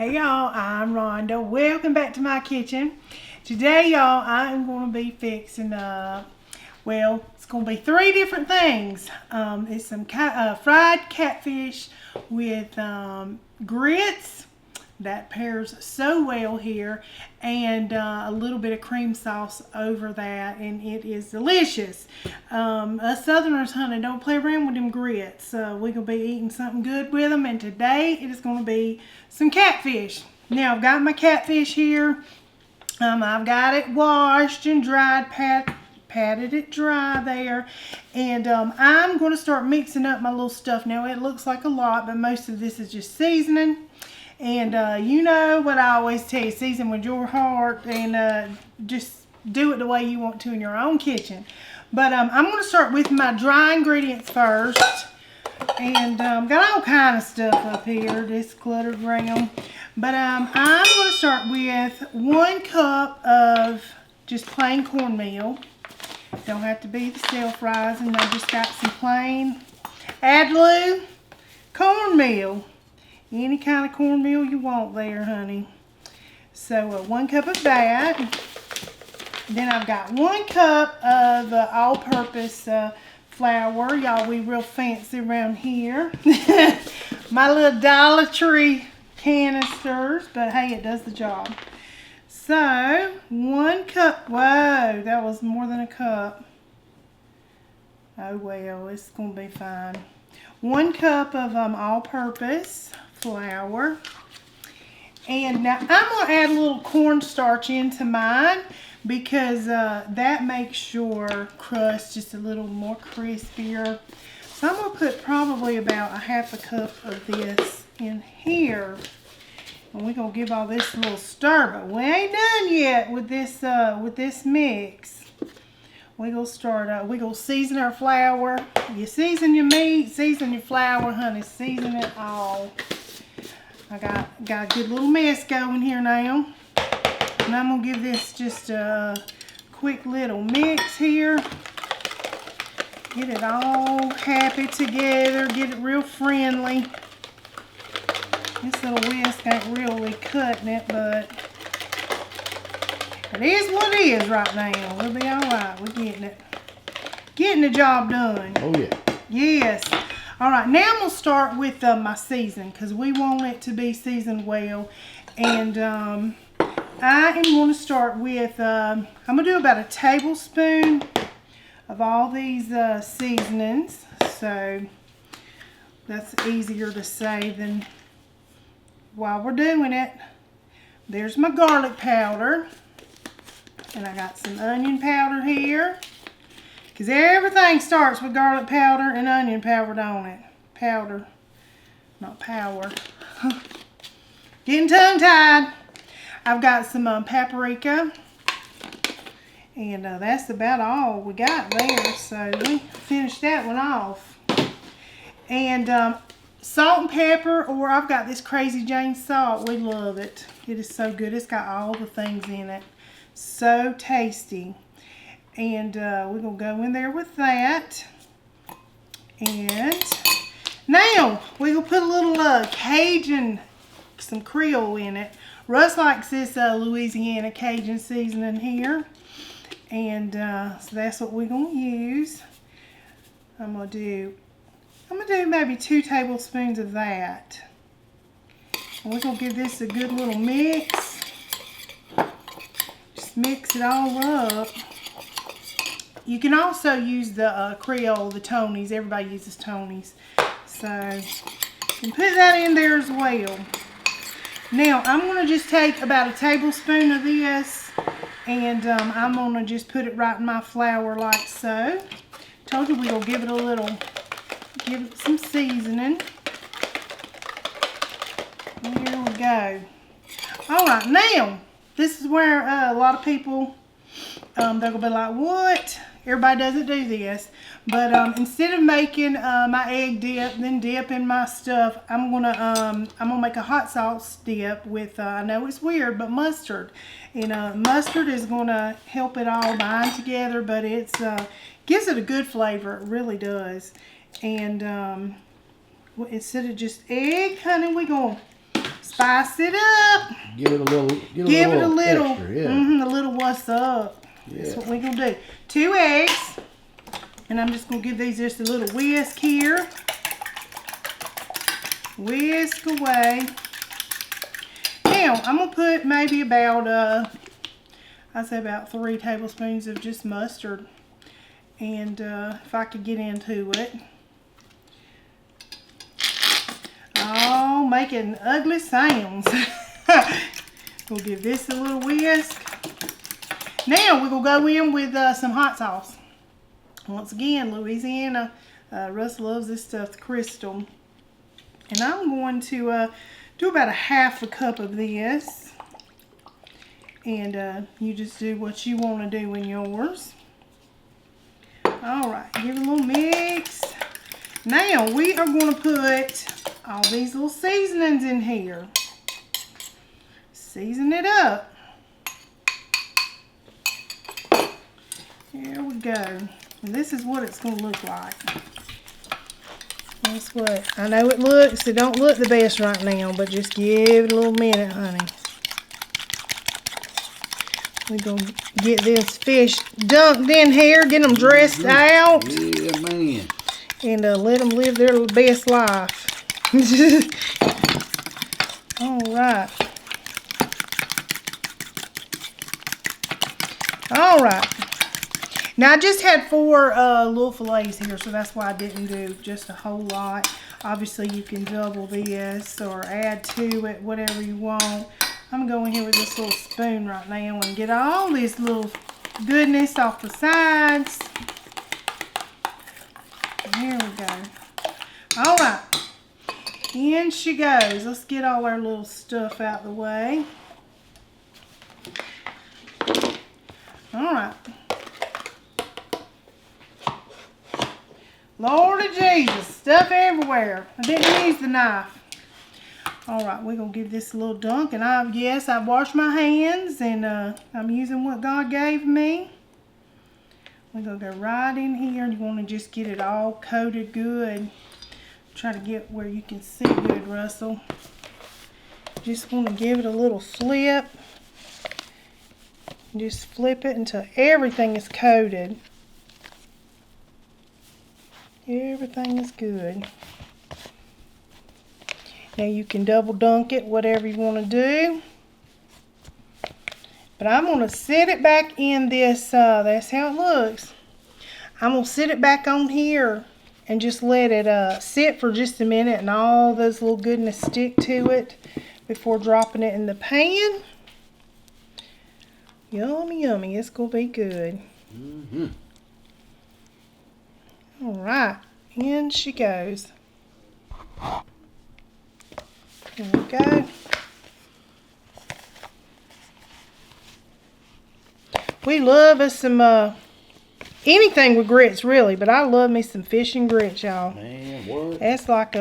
Hey y'all, I'm Rhonda. Welcome back to my kitchen. Today y'all, I am going to be fixing well, it's going to be three different things. It's some fried catfish with grits. That pairs so well here, and a little bit of cream sauce over that, and it is delicious. Us Southerners, honey, don't play around with them grits. We're going to be eating something good with them, and today it is going to be some catfish. Now, I've got my catfish here. I've got it washed and dried, patted it dry there, and I'm going to start mixing up my little stuff. Now, it looks like a lot, but most of this is just seasoning. And you know what I always tell you, season with your heart, and just do it the way you want to in your own kitchen. But I'm going to start with my dry ingredients first. And got all kind of stuff up here, this cluttered around. But I'm going to start with 1 cup of just plain cornmeal. Don't have to be the self-rising. I just got some plain Adlu cornmeal. Any kind of cornmeal you want there, honey. So 1 cup of that. Then I've got 1 cup of all-purpose flour. Y'all, we real fancy around here. My little Dollar Tree canisters, but hey, it does the job. So 1 cup. Whoa, that was more than a cup. Oh well, it's gonna be fine. 1 cup of all-purpose flour. And now I'm going to add a little cornstarch into mine because that makes your crust just a little more crispier. So I'm going to put probably about a ½ cup of this in here. And we're going to give all this a little stir, but we ain't done yet with this mix. We're going to start, we're going to season our flour. You season your meat, season your flour, honey, season it all. I got a good little mess going here now. And I'm going to give this just a quick little mix here. Get it all happy together, get it real friendly. This little whisk ain't really cutting it, but it is what it is right now. We'll be alright. We're getting it. Getting the job done. Oh, yeah. Yes. Alright, now I'm going to start with my seasoning because we want it to be seasoned well. And I am going to start with, I'm going to do about a tablespoon of all these seasonings. So that's easier to say than while we're doing it. There's my garlic powder. And I got some onion powder here. Because everything starts with garlic powder and onion powder, don't it? Powder, not power. Getting tongue-tied. I've got some paprika. And that's about all we got there. So we finished that one off. And salt and pepper, or I've got this Crazy Jane salt. We love it. It is so good. It's got all the things in it. So tasty. And we're going to go in there with that. And now we're going to put a little Cajun, some Creole in it. Russ likes this Louisiana Cajun seasoning here. And so that's what we're going to use. I'm going to do maybe 2 tablespoons of that. And we're going to give this a good little mix. Just mix it all up. You can also use the Creole, the Tonys. Everybody uses Tonys. So you can put that in there as well. Now I'm going to just take about a tablespoon of this, and I'm going to just put it right in my flour like so. Told you we're going to give it some seasoning. There we go. Alright, now this is where a lot of people, they're going to be like, what? Everybody doesn't do this. But instead of making my egg dip, then dip in my stuff, I'm gonna make a hot sauce dip with, I know it's weird, but mustard. And mustard is gonna help it all bind together, but it's gives it a good flavor. It really does. And instead of just egg, honey, we're gonna spice it up. Give it a little extra, yeah. A little what's up. Yeah. That's what we're going to do. 2 eggs. And I'm just going to give these just a little whisk here. Whisk away. Now, I'm going to put maybe about, I'd say about 3 tablespoons of just mustard. And if I could get into it. Oh, making ugly sounds. We'll give this a little whisk. Now, we're going to go in with some hot sauce. Once again, Louisiana. Russ loves this stuff, the Crystal. And I'm going to do about a half a cup of this. And you just do what you want to do in yours. Alright, give it a little mix. Now, we are going to put all these little seasonings in here. Season it up. There we go. And this is what it's going to look like. That's what, I know it don't look the best right now, but just give it a little minute, honey. We're going to get this fish dunked in here, get them dressed out. Yeah, man. And let them live their best life. Alright. Alright. Now, I just had 4 little fillets here, so that's why I didn't do just a whole lot. Obviously, you can double this or add to it, whatever you want. I'm going here with this little spoon right now and get all this little goodness off the sides. There we go. Alright. In she goes. Let's get all our little stuff out of the way. Alright. Lord of Jesus, stuff everywhere. I didn't use the knife. Alright, we're going to give this a little dunk. And I've washed my hands and I'm using what God gave me. We're going to go right in here and you want to just get it all coated good. Try to get where you can see good, Russell. Just want to give it a little flip. Just flip it until everything is coated. Everything is good. Now you can double dunk it, whatever you want to do. But I'm going to set it back in this, that's how it looks. I'm going to sit it back on here and just let it sit for just a minute and all those little goodness stick to it before dropping it in the pan. Yummy, yummy. It's going to be good. Mm-hmm. Alright, in she goes. There we go. We love us some, anything with grits really, but I love me some fish and grits, y'all. Man, what? That's like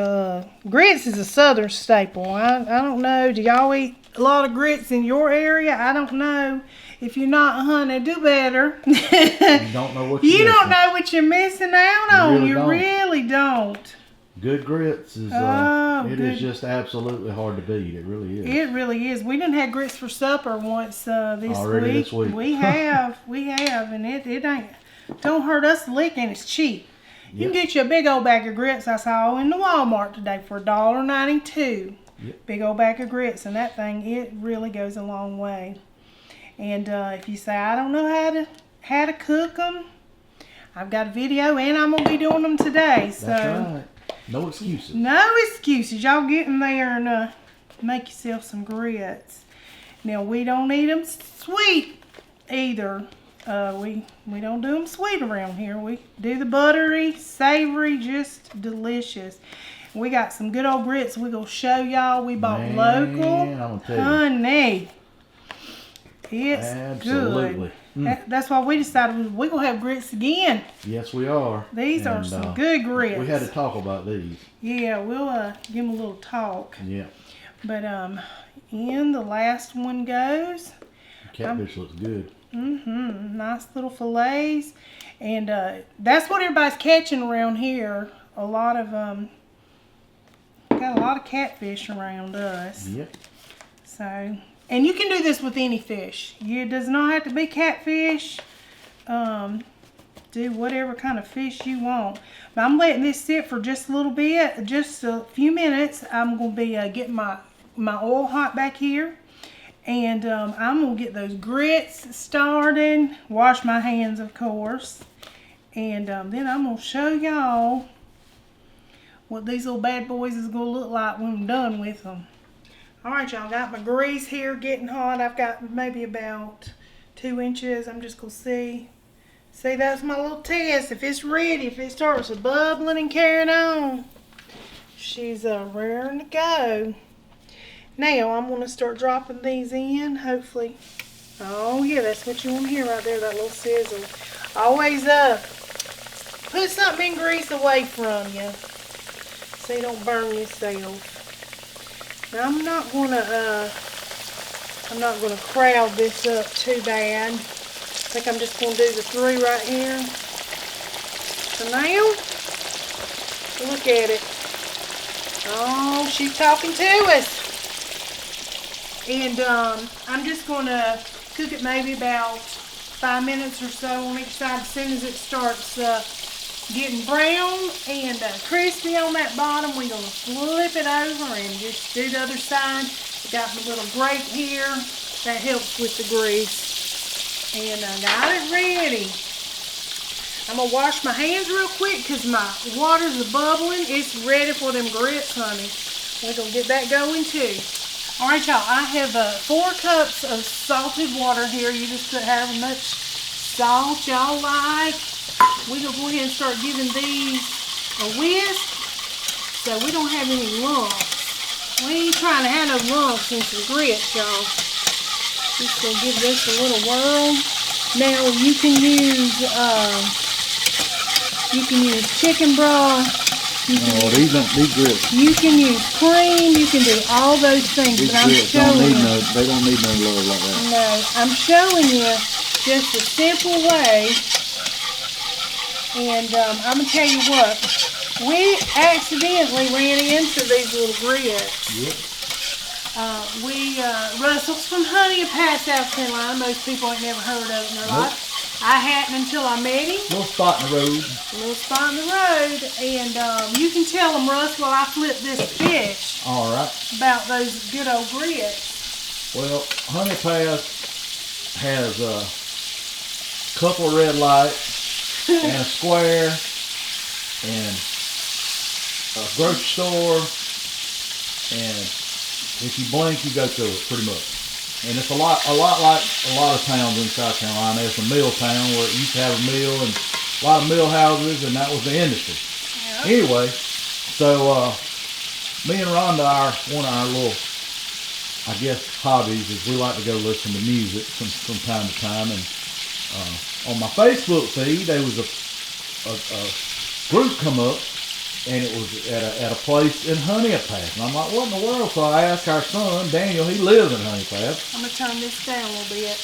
grits is a southern staple. I don't know, do y'all eat a lot of grits in your area? I don't know. If you're not, honey, do better. You don't know what you don't know what you're missing out on. You really don't. Good grits is it is just absolutely hard to beat. It really is. It really is. We done had grits for supper once this week. We have, and it don't hurt us a lick, and it's cheap. You can get you a big old bag of grits I saw in the Walmart today for $1.92. Yep. Big old bag of grits, and that thing, it really goes a long way. And if you say, I don't know how to cook them, I've got a video and I'm going to be doing them today. So that's right. No excuses. No excuses. Y'all get in there and make yourself some grits. Now, we don't eat them sweet either. We don't do them sweet around here. We do the buttery, savory, just delicious. We got some good old grits we're going to show y'all. We bought local. I'm gonna tell you. Honey. It's absolutely good. That's why we decided we're going to have grits again. Yes, we are. These are some good grits. We had to talk about these. Yeah, we'll give them a little talk. Yeah. But in the last one goes. Catfish looks good. Mm-hmm. Nice little fillets. And that's what everybody's catching around here. A lot of got a lot of catfish around us. Yep. So, and you can do this with any fish. It does not have to be catfish. Do whatever kind of fish you want. But I'm letting this sit for just a little bit, just a few minutes. I'm going to be getting my oil hot back here. And I'm going to get those grits started. Wash my hands, of course. And then I'm going to show y'all what these little bad boys is going to look like when I'm done with them. Alright, y'all, got my grease here getting hot. I've got maybe about 2 inches. I'm just going to see. See, that's my little test. If it's ready, if it starts bubbling and carrying on, she's raring to go. Now, I'm going to start dropping these in, hopefully. Oh, yeah, that's what you want to hear right there, that little sizzle. Always put something in grease away from you so you don't burn yourself. Now, I'm not going to crowd this up too bad. I think I'm just going to do the 3 right here. So now, look at it. Oh, she's talking to us. And I'm just going to cook it maybe about 5 minutes or so on each side. As soon as it starts getting brown and crispy on that bottom, we're going to flip it over and just do the other side. I got my little grate here. That helps with the grease. And I got it ready. I'm going to wash my hands real quick because my water's bubbling. It's ready for them grits, honey. We're going to get that going too. Alright, y'all. I have 4 cups of salted water here. You just put however much salt y'all like. We're going to go ahead and start giving these a whisk so we don't have any lumps. We ain't trying to have no lumps in some grits, y'all. Just gonna give this a little whirl. Now you can use chicken broth. These grits. You can use cream. You can do all those things. These but I'm grits showing they don't need no love like that. No, I'm showing you just a simple way. And I'm gonna tell you what. We accidentally ran into these little grits. Yep. Russell's from Honeypath, South Carolina. Most people ain't never heard of it in their life. I hadn't until I met him. Little spot in the road. A little spot in the road. And you can tell him, Russ, while I flip this fish. All right. About those good old grits. Well, Honeypath has a couple of red lights and a square and a grocery store, and if you blink, you go through it pretty much. And it's a lot like a lot of towns in South Carolina. It's a mill town where it used to have a mill and a lot of mill houses, and that was the industry. Yep. Anyway, so me and Rhonda, one of our little, I guess, hobbies is we like to go listen to music from time to time. And on my Facebook feed, there was a group come up. And it was at a place in Honeypath. And I'm like, what in the world? So I asked our son, Daniel, he lives in Honeypath. I'm going to turn this down a little bit.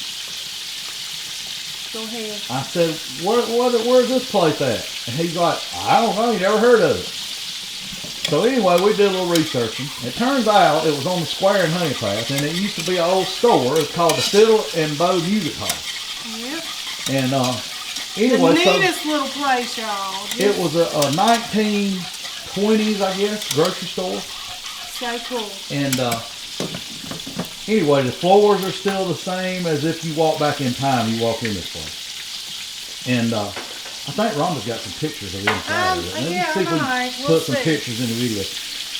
Go ahead. I said, where's this place at? And he's like, I don't know, you never heard of it. So anyway, we did a little researching. It turns out it was on the square in Honeypath, and it used to be an old store. It's called the Fiddle and Bow Music Hall. Yep. And anyway, the neatest little place, y'all. It was a 1920s, I guess, grocery store. So cool. And anyway, the floors are still the same as if you walk back in time. You walk in this place. And I think Rhonda's got some pictures of the inside of it. Let me see if we can put some pictures in the video.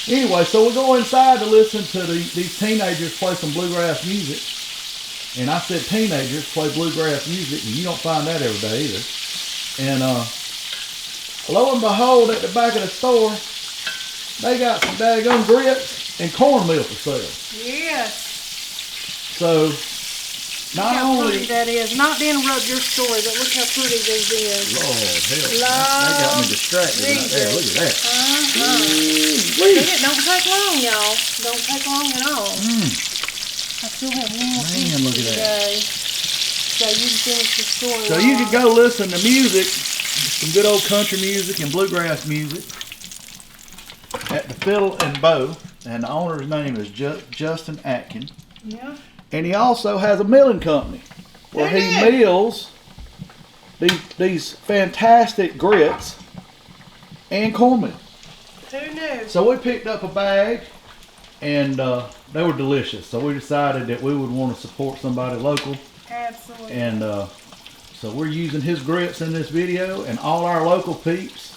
Anyway, so we go inside to listen to these teenagers play some bluegrass music. And I said teenagers play bluegrass music, and you don't find that every day either. And lo and behold, at the back of the store, they got some daggone grits and cornmeal for sale. Yes. So, not how only... pretty that is. Not to interrupt your story, but look how pretty this is. Lord, hell. They got me distracted right there. Look at that. It don't take long, y'all. Don't take long at all. I still have one more piece look at that. So you can finish the story. So you can go listen to music, some good old country music and bluegrass music at the Fiddle and Bow, and the owner's name is Justin Atkins. Yeah. And he also has a milling company where Who he knew? mills these fantastic grits and cornmeal. Who knew? So we picked up a bag, and they were delicious. So we decided that we would want to support somebody local, Absolutely. and so we're using his grits in this video. And all our local peeps,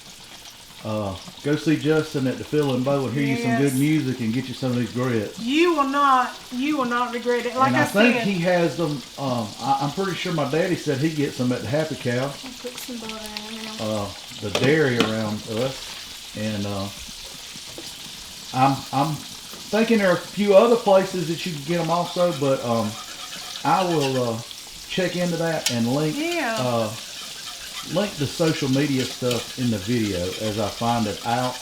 go see Justin at the Phil and Bow and hear you some Yes. good music and get you some of these grits. You will not regret it. Like And I I think said. he has them. I'm pretty sure my daddy said he gets them at the Happy Cow, I'll put some butter in now. the dairy around us, and I'm thinking there are a few other places that you can get them also, but I will check into that and link Yeah. link the social media stuff in the video as I find it out.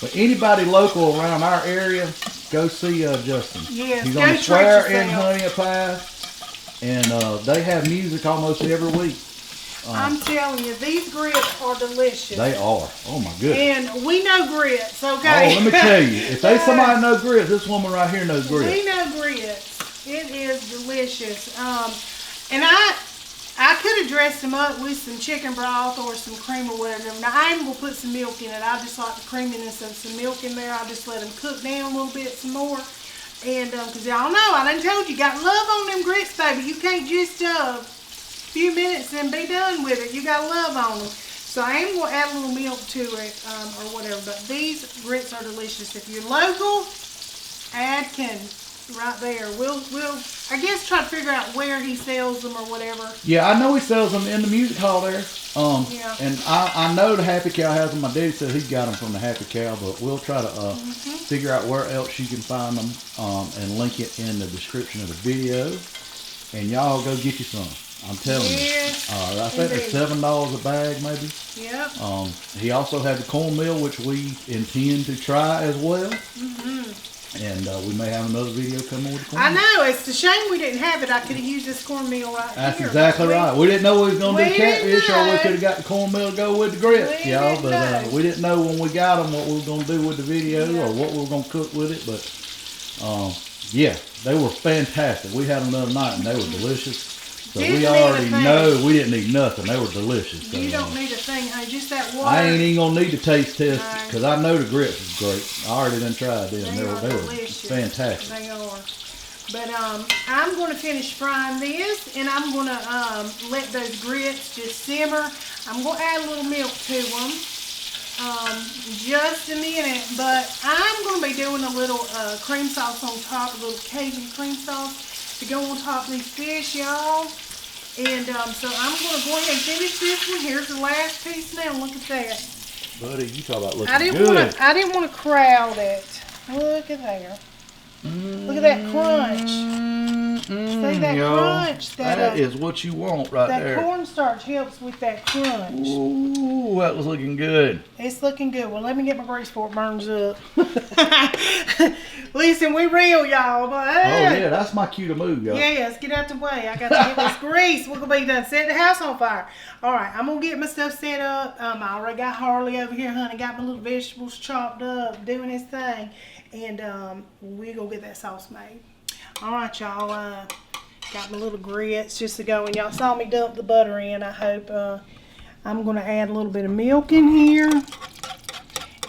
But anybody local around our area, go see Justin. Yes, He's go on the treat square in yourself. Honey Path, and they have music almost every week. I'm telling you, these grits are delicious. They are. Oh my goodness. And we know grits, Oh, okay? let me tell you, if they somebody knows grits, this woman right here knows We grits. know grits. It is delicious. And I could have dressed them up with some chicken broth or some cream or whatever. Now I am gonna put some milk in it. I just like the creaminess of some milk in there. I'll just let them cook down a little bit some more. And cause y'all know, I done told you, got love on them grits, baby. You can't just few minutes and be done with it. You got love on them. So I am going to add a little milk to it or whatever. But these grits are delicious. If you're local, Adkin right there. We'll I guess try to figure out where he sells them or whatever. Yeah, I know he sells them in the music hall there. Yeah. And I know the Happy Cow has them. My daddy said he got them from the Happy Cow, but we'll try to figure out where else you can find them and link it in the description of the video. And y'all go get you some. I'm telling Yes, you. I think they're $7 a bag, maybe. Yep. He also had the cornmeal, which we intend to try as well. And we may have another video coming with the I cornmeal. know. It's a shame we didn't have it. I could have used this cornmeal right That's here. exactly right. We didn't know we was going to do we didn't catfish, or we know. could have got the cornmeal to go with the grits, We y'all. didn't But know. we didn't know when we got them what we were going to do with the video Yeah. or what we were going to cook with it. But yeah, they were fantastic. We had them the other night and they were delicious. So Didn't we need a already thing. know we didn't need nothing. They were delicious. So, You don't need a thing, honey. Just that water. I ain't even gonna need to taste test No. it because I know the grits is great. I already done tried them. They They are were delicious. fantastic. They are. But I'm going to finish frying this, and I'm going to let those grits just simmer. I'm going to add a little milk to them just a minute. But I'm going to be doing a little cream sauce on top, a little Cajun cream sauce to go on top of these fish, y'all. And so I'm going to go ahead and finish this one. Here's the last piece now. Look at that. Buddy, you talk about looking I didn't good. want to crowd it. Look at there. Look at that crunch. See that y'all, crunch? That is what you want right that there. cornstarch helps with that crunch. Ooh, that was looking good. It's looking good. Well, let me get my grease before it burns up. Listen, we real, y'all. But, Oh yeah, that's my cue to move, y'all. yes, get out the way. I got to get this grease. We're going to be done setting the house on fire. All right, I'm going to get my stuff set up. I already got Harley over here, honey. Got my little vegetables chopped up, doing his thing. And we're going to get that sauce made. All right, y'all. Got my little grits just to go. And y'all saw me dump the butter in, I hope. I'm going to add a little bit of milk in here.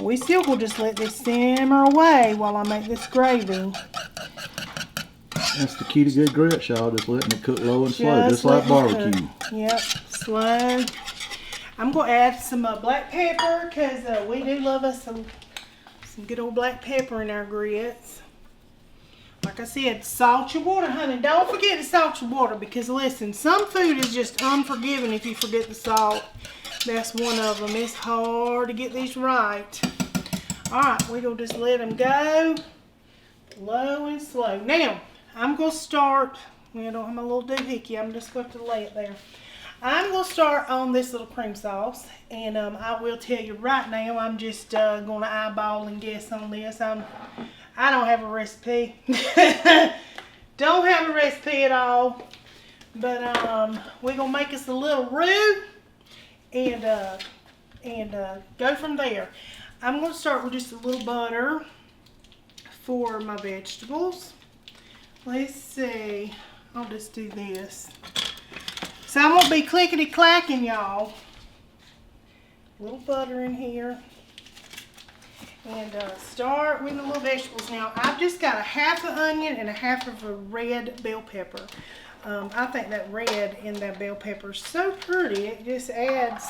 We still will just let this simmer away while I make this gravy. That's the key to good grits, y'all. Just letting it cook low and slow, just like letting it barbecue. cook. Yep, slow. I'm going to add some black pepper because we do love us some good old black pepper in our grits. Like I said, salt your water, honey. Don't forget to salt your water because, listen, some food is just unforgiving if you forget the salt. That's one of them. It's hard to get these right. All right, we're going to just let them go low and slow. Now, I'm going to start. I don't have my little doohickey. I'm just going to lay it there. I'm going to start on this little cream sauce. And I will tell you right now, I'm just going to eyeball and guess on this. I don't have a recipe. Don't have a recipe at all. But we're going to make us a little roux. And go from there. I'm going to start with just a little butter for my vegetables. let's see. I'll just do this. So I'm gonna be clickety clacking, y'all. A little butter in here. And start with the little vegetables. Now, I've just got a half an onion and a half of a red bell pepper. I think that red in that bell pepper is so pretty. It just adds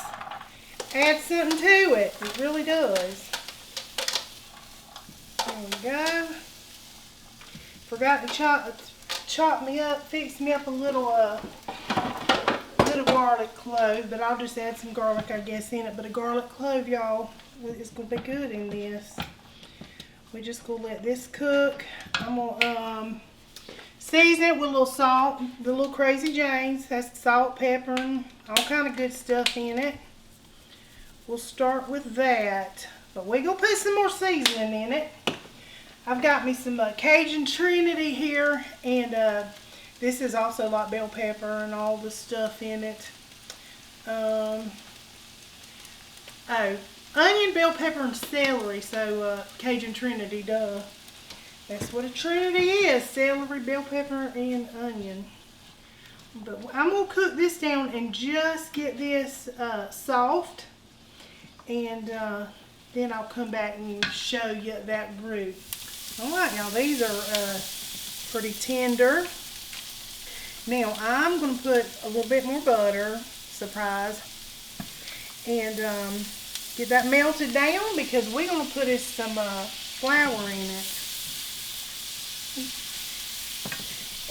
something to it. It really does. There we go. Forgot to fix me up a little garlic clove, but I'll just add some garlic, I guess, in it. But a garlic clove, y'all, is gonna be good in this. We're just gonna let this cook. I'm gonna season it with a little salt, the little Crazy Jane's. That's salt, pepper, and all kind of good stuff in it. We'll start with that, but we're gonna put some more seasoning in it. I've got me some Cajun Trinity here, and this is also like bell pepper and all the stuff in it. Onion, bell pepper, and celery. So Cajun Trinity, duh. That's what a Trinity is: celery, bell pepper, and onion. But I'm gonna cook this down and just get this soft, and then I'll come back and show you that group. All right, y'all, these are pretty tender. Now, I'm going to put a little bit more butter, surprise, and get that melted down because we're going to put some flour in it.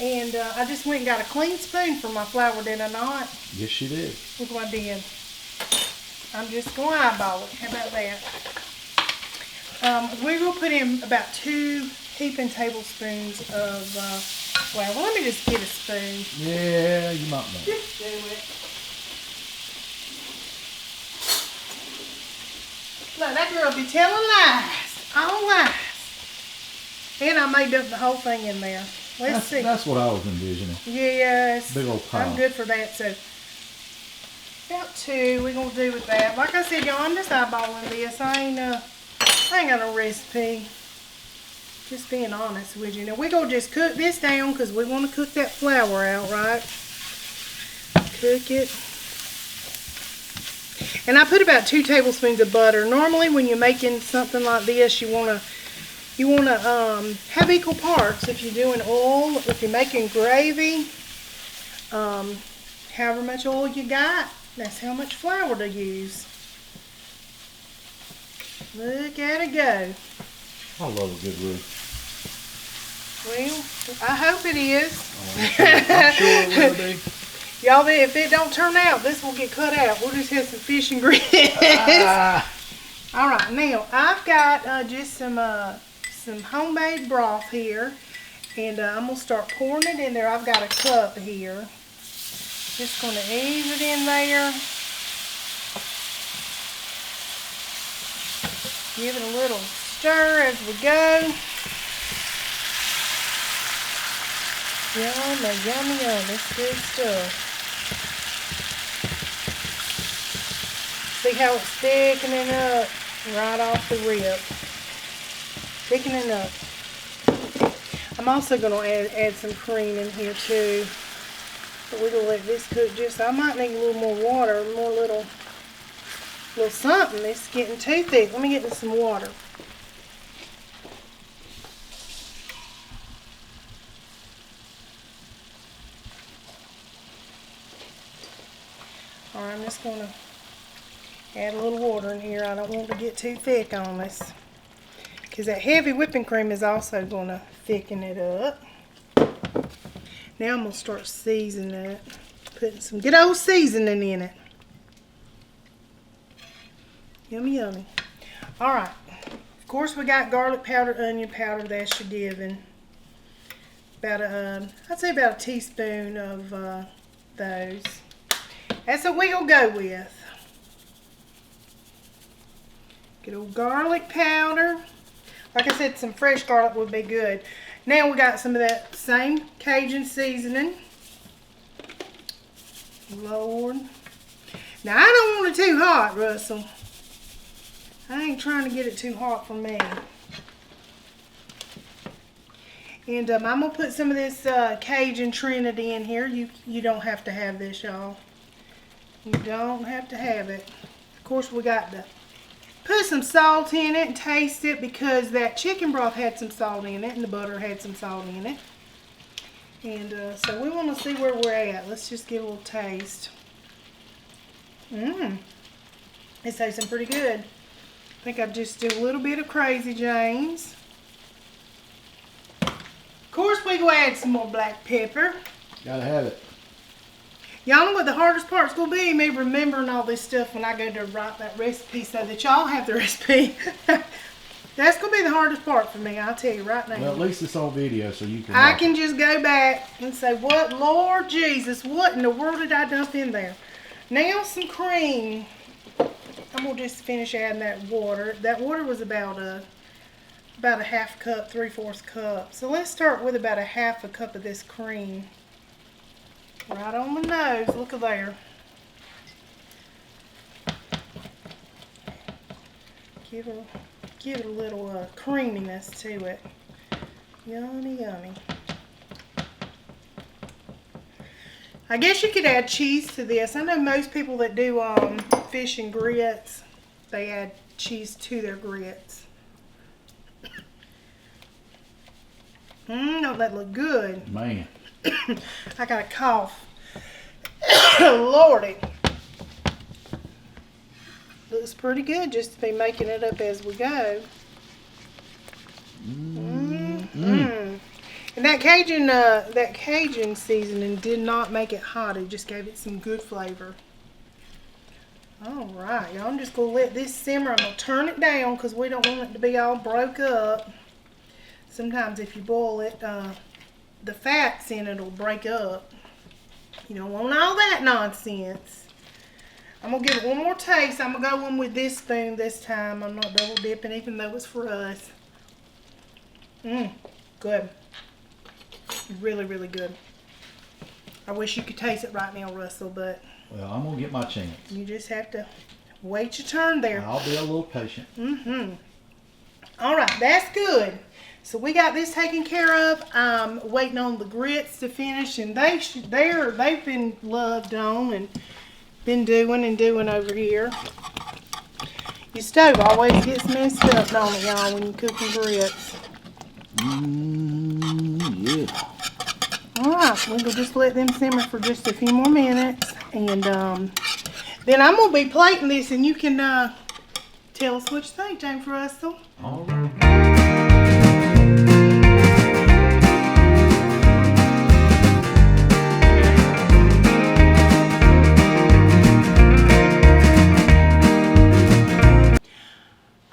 And I just went and got a clean spoon for my flour, did I not? Yes, you did. Look what I did. I'm just going to eyeball it. How about that? We're going to put in about 2 heaping tablespoons of flour. Well, let me just get a spoon. Yeah, you might know. Just do it. Look, that girl be telling lies. All lies. And I made up the whole thing in there. Let's see. That's what I was envisioning. Yes. Big old pile. I'm good for that. So, about 2 we're going to do with that. Like I said, y'all, I'm just eyeballing this. I ain't got no recipe. Just being honest with you. Now, we're going to just cook this down because we want to cook that flour out, right? Cook it. And I put about 2 tablespoons of butter. Normally, when you're making something like this, you want to have equal parts. If you're doing oil, if you're making gravy, however much oil you got, that's how much flour to use. Look at it go. I love a good roux. Well, I hope it is. I'm sure it will be. Y'all, if it don't turn out, this will get cut out. We'll just have some fish and grits. All right, now I've got just some homemade broth here, and I'm gonna start pouring it in there. I've got a cup here. Just gonna ease it in there. Give it a little stir as we go. Yummy, yummy, yummy. That's good stuff. See how it's thickening up right off the rip. Thickening up. I'm also going to add some cream in here too. But we're going to let this cook just, I might need a little more water, more little something. It's getting too thick. Let me get some water. Alright, I'm just going to add a little water in here. I don't want to get too thick on this, because that heavy whipping cream is also going to thicken it up. Now I'm going to start seasoning it. Putting some good old seasoning in it. Yummy, yummy. Alright. Of course, we got garlic powder, onion powder. That's your given. About I'd say about a teaspoon of those. That's what we're going to go with. Good old garlic powder. Like I said, some fresh garlic would be good. Now we got some of that same Cajun seasoning. Lord. Now I don't want it too hot, Russell. I ain't trying to get it too hot for me. And I'm gonna put some of this Cajun Trinity in here. You don't have to have this, y'all. You don't have to have it. Of course, we got to put some salt in it and taste it because that chicken broth had some salt in it and the butter had some salt in it. And so we want to see where we're at. Let's just give it a little taste. It's tasting pretty good. I think I'll just do a little bit of Crazy James. Of course, we go add some more black pepper. Gotta have it. Y'all know what the hardest part's gonna be? Me remembering all this stuff when I go to write that recipe so that y'all have the recipe. That's gonna be the hardest part for me, I'll tell you right now. Well, at least it's on video so you can I watch can it. just go back and say, what, Lord Jesus, what in the world did I dump in there? Now some cream. I'm gonna just finish adding that water. That water was about a half cup, 3/4 cup. So let's start with about a half a cup of this cream. Right on the nose, look at there. Give it a little creaminess to it. Yummy, yummy. I guess you could add cheese to this. I know most people that do fish and grits, they add cheese to their grits. Don't that look good? Man. I got a cough. Lordy. Looks pretty good just to be making it up as we go. And that Cajun seasoning did not make it hot. It just gave it some good flavor. All right, y'all. I'm just going to let this simmer. I'm going to turn it down because we don't want it to be all broke up. Sometimes if you boil it, the fats in it will break up. You don't want all that nonsense. I'm going to give it one more taste. I'm going to go in with this spoon this time. I'm not double dipping even though it's for us. Good. Really, really good. I wish you could taste it right now, Russell, but... Well, I'm going to get my chance. You just have to wait your turn there. I'll be a little patient. All right, that's good. So we got this taken care of. I'm waiting on the grits to finish, and they've been loved on and been doing over here. Your stove always gets messed up, don't it, y'all, when you cooking grits? Yeah. All right, we'll just let them simmer for just a few more minutes, and then I'm gonna be plating this, and you can tell us what you think, James Russell. All right.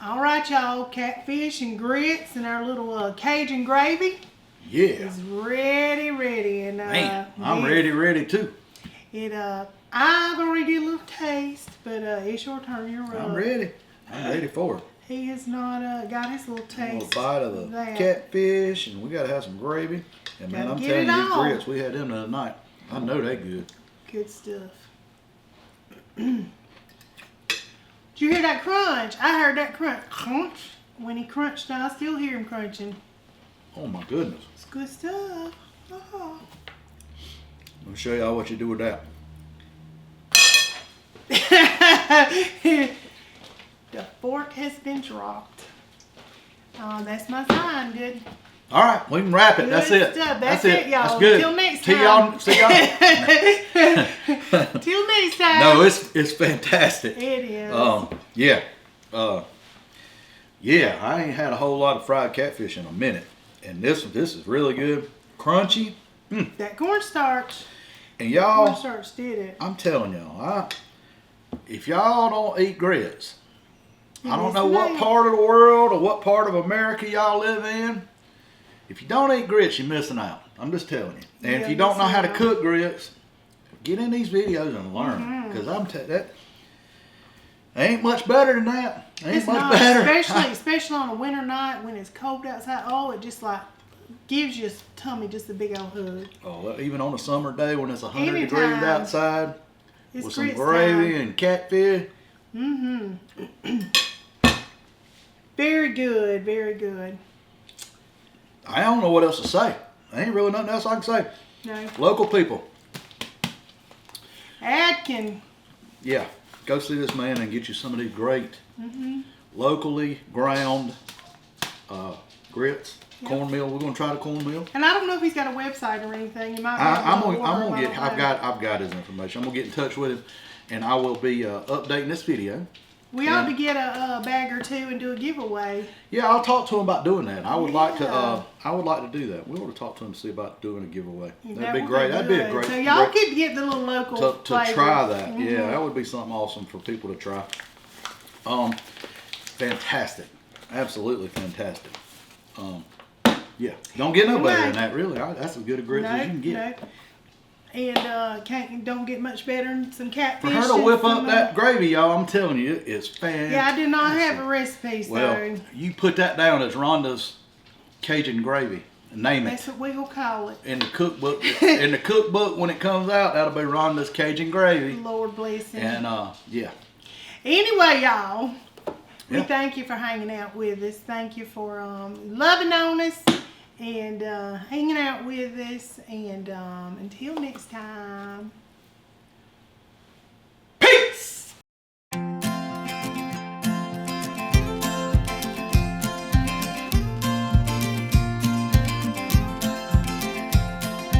All right, y'all, catfish and grits and our little Cajun gravy. Yeah. It's ready, and Man, I'm ready too. I've already did a little taste, but it's your turn. You're up. I'm ready for it. He has not got his little A taste. little bite of the catfish, and we gotta have some gravy. And man, I'm telling you, these grits, we had them the other night. I know they good. Good stuff. Did you hear that crunch? I heard that crunch. When he crunched, I still hear him crunching. Oh my goodness. It's good stuff. Oh. Let me show y'all what you do with that. The fork has been dropped. That's my sign. Good. All right, we can wrap it. Good That's it. stuff. That's it, y'all. That's good. Till next See time. See y'all. Till next time. No, it's fantastic. It is. Yeah. Yeah, I ain't had a whole lot of fried catfish in a minute. And this is really good. Crunchy. That cornstarch. And y'all, Cornstarch did it. I'm telling y'all, if y'all don't eat grits, I don't know what part of the world or what part of America y'all live in. If you don't eat grits, you're missing out. I'm just telling you. And if you don't know how to cook grits, get in these videos and learn. Because I'm telling you, that ain't much better than that. Ain't much better. Especially on a winter night when it's cold outside. Oh, it just like gives your tummy just a big old hug. Oh, even on a summer day when it's 100 Anytime. degrees outside, It's with some grits gravy time. and catfish. Very good, very good. I don't know what else to say. There ain't really nothing else I can say. No. Local people. Adkin. Yeah. Go see this man and get you some of these great locally ground grits. Yep. Cornmeal. We're gonna try the cornmeal. And I don't know if he's got a website or anything. He might be I'm able to order gonna them, get. I don't know. I've got his information. I'm gonna get in touch with him, and I will be updating this video. We ought to get a bag or two and do a giveaway. Yeah, I'll talk to him about doing that. I would like to. Yeah. I would like to do that. We ought to talk to him and see about doing a giveaway. That That'd be would great. That'd be a good. great. So y'all great- could get the little local to flavor. try that. Yeah, that would be something awesome for people to try. Fantastic, absolutely fantastic. Yeah, don't get no better than that. Really, that's as good a grits as you can get. No. And don't get much better than some catfish. For her to and whip some, up that gravy, y'all, I'm telling you, it's fantastic. Yeah, I do not have a recipe, so Well, you put that down as Rhonda's Cajun gravy and name it. that's what we will call it. In the cookbook, in the cookbook when it comes out, that'll be Rhonda's Cajun gravy. Lord bless him. And yeah. Anyway, y'all, we Yeah. thank you for hanging out with us. Thank you for loving on us and hanging out with us. And until next time.